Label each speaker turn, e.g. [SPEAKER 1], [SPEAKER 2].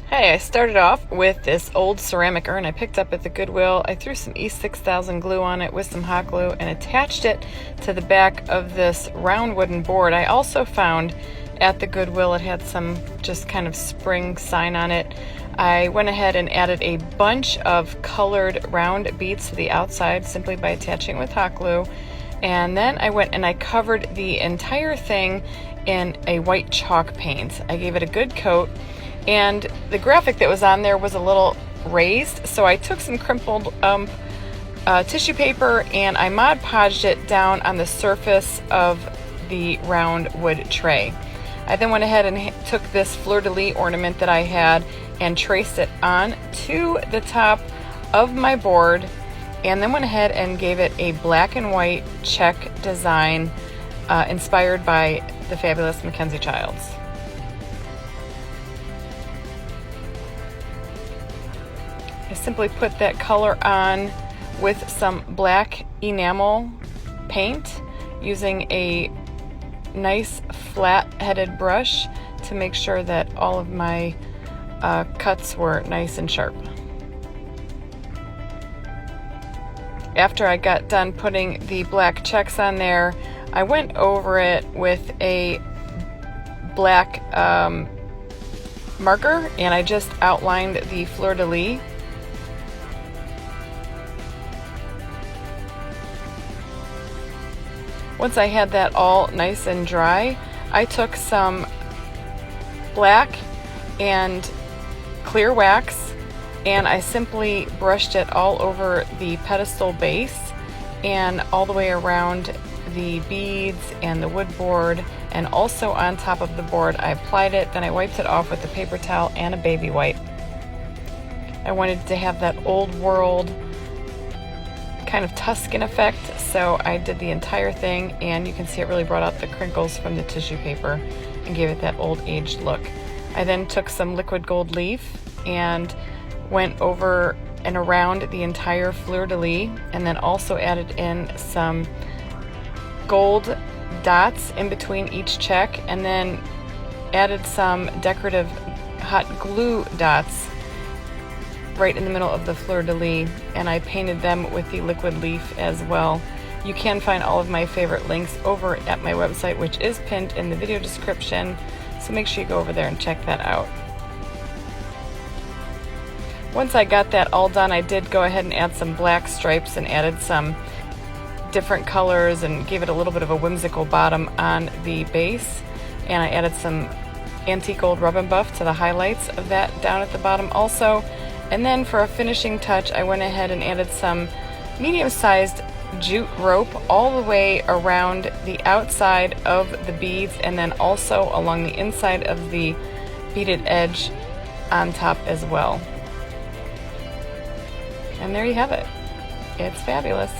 [SPEAKER 1] Hey, I started off with this old ceramic urn I picked up at the Goodwill. I threw some E6000 glue on it with some hot glue and attached it to the back of this round wooden board. I also found at the Goodwill it had some just kind of spring sign on it. I went ahead and added a bunch of colored round beads to the outside simply by attaching it with hot glue. And then I went and I covered the entire thing in a white chalk paint. I gave it a good coat. And the graphic that was on there was a little raised, so I took some crumpled tissue paper and I Mod Podged it down on the surface of the round wood tray. I then went ahead and took this fleur-de-lis ornament that I had and traced it on to the top of my board, and then went ahead and gave it a black and white check design inspired by the fabulous Mackenzie Childs. I simply put that color on with some black enamel paint using a nice flat-headed brush to make sure that all of my cuts were nice and sharp. After I got done putting the black checks on there, I went over it with a black marker and I just outlined the fleur-de-lis. Once I had that all nice and dry, I took some black and clear wax and I simply brushed it all over the pedestal base and all the way around the beads and the wood board, and also on top of the board. I applied it, then I wiped it off with a paper towel and a baby wipe. I wanted to have that old world kind of Tuscan effect, so I did the entire thing, and you can see it really brought out the crinkles from the tissue paper and gave it that old aged look. I then took some liquid gold leaf and went over and around the entire fleur-de-lis, and then also added in some gold dots in between each check, and then added some decorative hot glue dots right in the middle of the fleur-de-lis, and I painted them with the liquid leaf as well. You can find all of my favorite links over at my website, which is pinned in the video description, so make sure you go over there and check that out. Once I got that all done, I did go ahead and add some black stripes and added some different colors and gave it a little bit of a whimsical bottom on the base, and I added some antique old rub and buff to the highlights of that down at the bottom also. And then for a finishing touch, I went ahead and added some medium-sized jute rope all the way around the outside of the beads, and then also along the inside of the beaded edge on top as well. And there you have it. It's fabulous.